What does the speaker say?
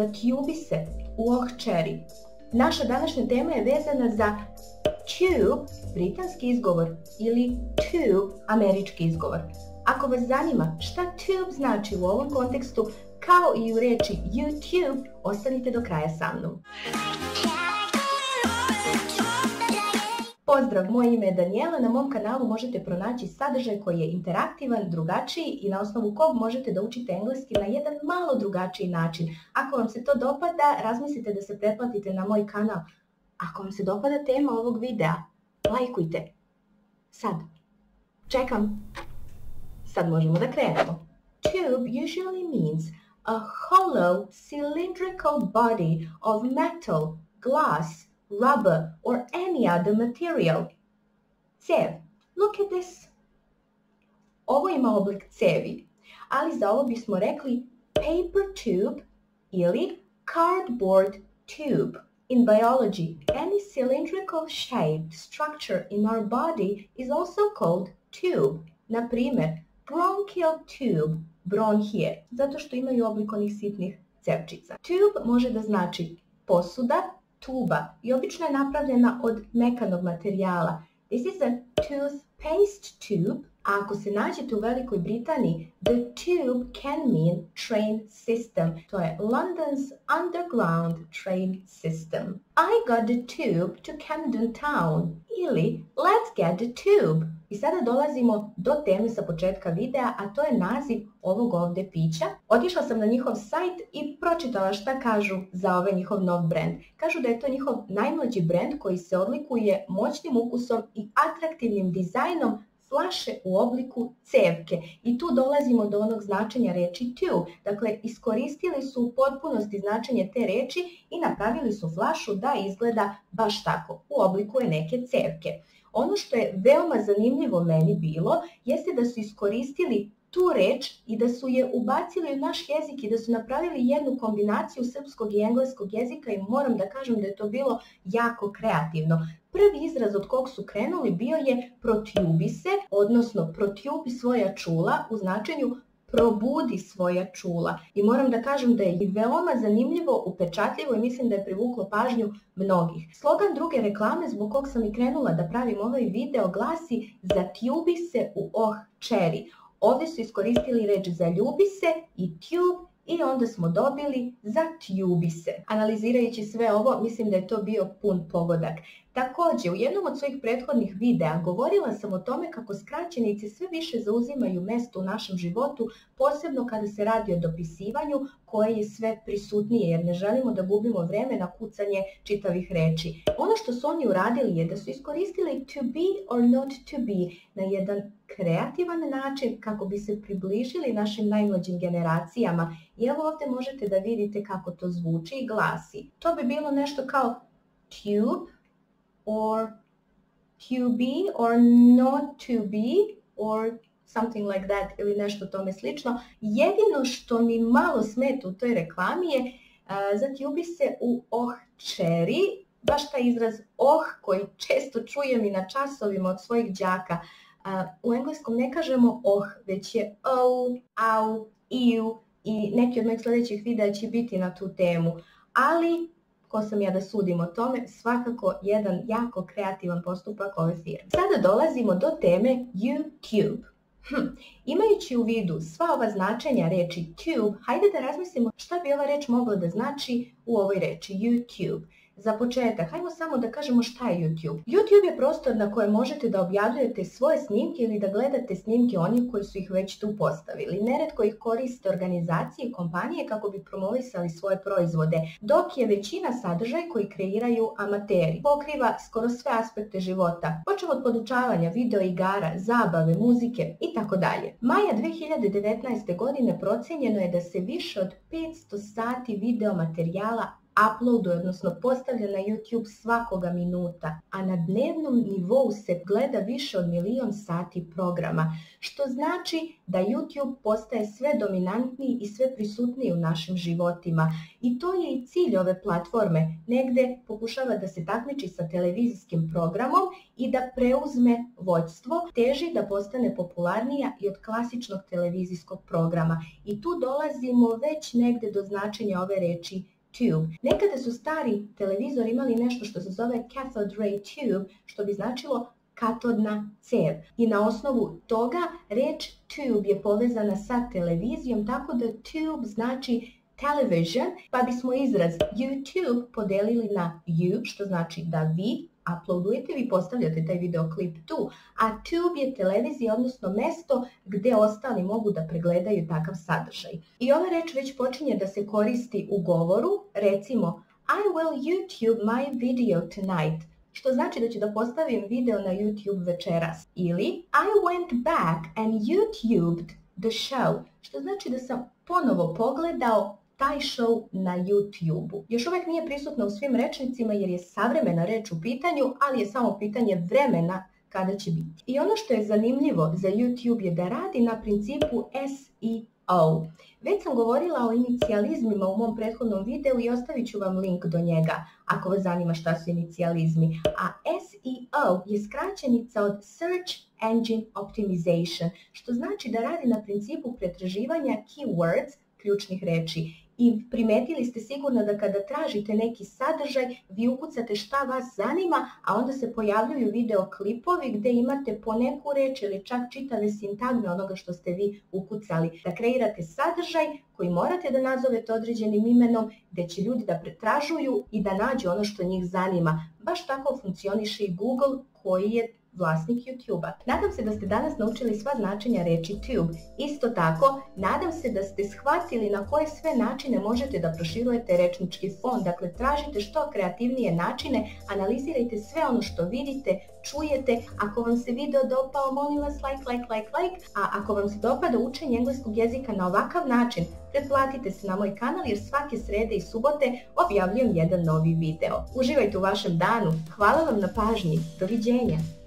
zatjubi se u cherry. Naša današnja tema je vezana za tube, britanski izgovor, ili tube, američki izgovor. Ako vas zanima šta tube znači u ovom kontekstu, kao i u reči YouTube, ostanite do kraja sa mnom. Pozdrav, moje ime je Daniela, na mom kanalu možete pronaći sadržaj koji je interaktivan, drugačiji i na osnovu kog možete da učite engleski na jedan malo drugačiji način. Ako vam se to dopada, razmislite da se pretplatite na moj kanal. Ako vam se dopada tema ovog videa, lajkujte. Sad. Čekam. Sad možemo da krenemo. Tube usually means a hollow cylindrical body of metal, glass, rubber, or any other material. Cev. Look at this. Ovo ima oblik cevi, ali za ovo bismo rekli paper tube ili cardboard tube. In biology, any cylindrical shaped structure in our body is also called tube. Na primjer, bronchial tube, bronhije, zato što imaju oblik onih sitnih cevčica. Tube može da znači posuda, tuba i obično je napravljena od mekanog materijala. This is a toothpaste tube. A ako se nađete u Velikoj Britaniji, the tube can mean train system. To je London's underground train system. I got the tube to Camden Town. Ili let's get the tube. I sada dolazimo do teme sa početka videa, a to je naziv ovog ovde pića. Otišla sam na njihov sajt i pročitala šta kažu za ovaj njihov nov brand. Kažu da je to njihov najmlađi brand koji se odlikuje moćnim ukusom i atraktivnim dizajnom flaše u obliku cevke. I tu dolazimo do onog značenja reči tube. Dakle, iskoristili su u potpunosti značenje te reči i napravili su flašu da izgleda baš tako. U obliku je neke cevke. Ono što je veoma zanimljivo meni bilo, jeste da su iskoristili tu reč i da su je ubacili u naš jezik i da su napravili jednu kombinaciju srpskog i engleskog jezika i moram da kažem da je to bilo jako kreativno. Prvi izraz od kog su krenuli bio je protjubi se, odnosno protjubi svoja čula u značenju probudi svoja čula. I moram da kažem da je i veoma zanimljivo, upečatljivo i mislim da je privuklo pažnju mnogih. Slogan druge reklame zbog kog sam i krenula da pravim ovaj video glasi zatjubi se u cherry. Ovdje su iskoristili reč zaljubi se i tube i onda smo dobili zatjubi se. Analizirajući sve ovo, mislim da je to bio pun pogodak. Također, u jednom od svojih prethodnih videa govorila sam o tome kako skraćenice sve više zauzimaju mesto u našem životu, posebno kada se radi o dopisivanju koje je sve prisutnije jer ne želimo da gubimo vreme na kucanje čitavih reči. Ono što su oni uradili je da su iskoristili to be or not to be na jedan kreativan način kako bi se približili našim najmlađim generacijama. I evo ovdje možete da vidite kako to zvuči i glasi. To bi bilo nešto kao tube, or to be, or not to be, or something like that, ili nešto tome slično. Jedino što mi malo smeta u toj reklami je zatjubi se u cherry, baš taj izraz koji često čujem i na časovima od svojih đaka. U engleskom ne kažemo već je au, iu i neki od mojih sljedećih videa će biti na tu temu, ali ko sam ja da sudim o tome, svakako jedan jako kreativan postupak ove firme. Sada dolazimo do teme YouTube. Imajući u vidu sva ova značenja reči tube, hajde da razmislimo šta bi ova reč mogla da znači u ovoj reči YouTube. Za početak, hajmo samo da kažemo šta je YouTube. YouTube je prostor na kojem možete da objavljujete svoje snimke ili da gledate snimke onih koji su ih već tu postavili. Neretko ih koriste organizacije i kompanije kako bi promovisali svoje proizvode, dok je većina sadržaj koji kreiraju amateri. Pokriva skoro sve aspekte života, počev od podučavanja, video igara, zabave, muzike itd. Maja 2019. godine procenjeno je da se više od 500 sati video materijala uploaduje, odnosno postavlja na YouTube svakoga minuta, a na dnevnom nivou se gleda više od 1.000.000 sati programa, što znači da YouTube postaje sve dominantniji i sve prisutniji u našim životima. I to je i cilj ove platforme, negde pokušava da se takmiči sa televizijskim programom i da preuzme vođstvo, teži da postane popularnija i od klasičnog televizijskog programa. I tu dolazimo već negde do značenja ove reči tube. Nekada su stari televizori imali nešto što se zove cathode ray tube, što bi značilo katodna cev. I na osnovu toga reč tube je povezana sa televizijom, tako da tube znači television, pa bismo izraz YouTube podelili na you, što znači da vi uploadujete, vi postavljate taj videoklip tu, a tube je televizija, odnosno mesto gde ostali mogu da pregledaju takav sadržaj. I ova reč već počinje da se koristi u govoru, recimo I will YouTube my video tonight, što znači da ću da postavim video na YouTube večeras. Ili I went back and YouTubed the show, što znači da sam ponovo pogledao taj show na YouTube-u. Još uvijek nije prisutna u svim rečnicima jer je savremena reč u pitanju, ali je samo pitanje vremena kada će biti. I ono što je zanimljivo za YouTube je da radi na principu SEO. Već sam govorila o inicijalizmima u mom prethodnom videu i ostavit ću vam link do njega ako vas zanima šta su inicijalizmi. A SEO je skraćenica od Search Engine Optimization, što znači da radi na principu pretraživanja keywords, ključnih reči. I primetili ste sigurno da kada tražite neki sadržaj, vi ukucate šta vas zanima, a onda se pojavljuju videoklipovi gde imate po neku reč ili čak čitave sintagme onoga što ste vi ukucali. Da kreirate sadržaj koji morate da nazovete određenim imenom, gde će ljudi da pretražuju i da nađu ono što njih zanima. Baš tako funkcioniše i Google koji je vlasnik YouTube-a. Nadam se da ste danas naučili sva značenja reči tube. Isto tako, nadam se da ste shvatili na koje sve načine možete da proširujete rečnički fond. Dakle, tražite što kreativnije načine, analizirajte sve ono što vidite, čujete. Ako vam se video dopao, molim vas like. A ako vam se dopada učenje engleskog jezika na ovakav način, pretplatite se na moj kanal jer svake srede i subote objavljujem jedan novi video. Uživajte u vašem danu. Hvala vam na pažnji. Doviđenja.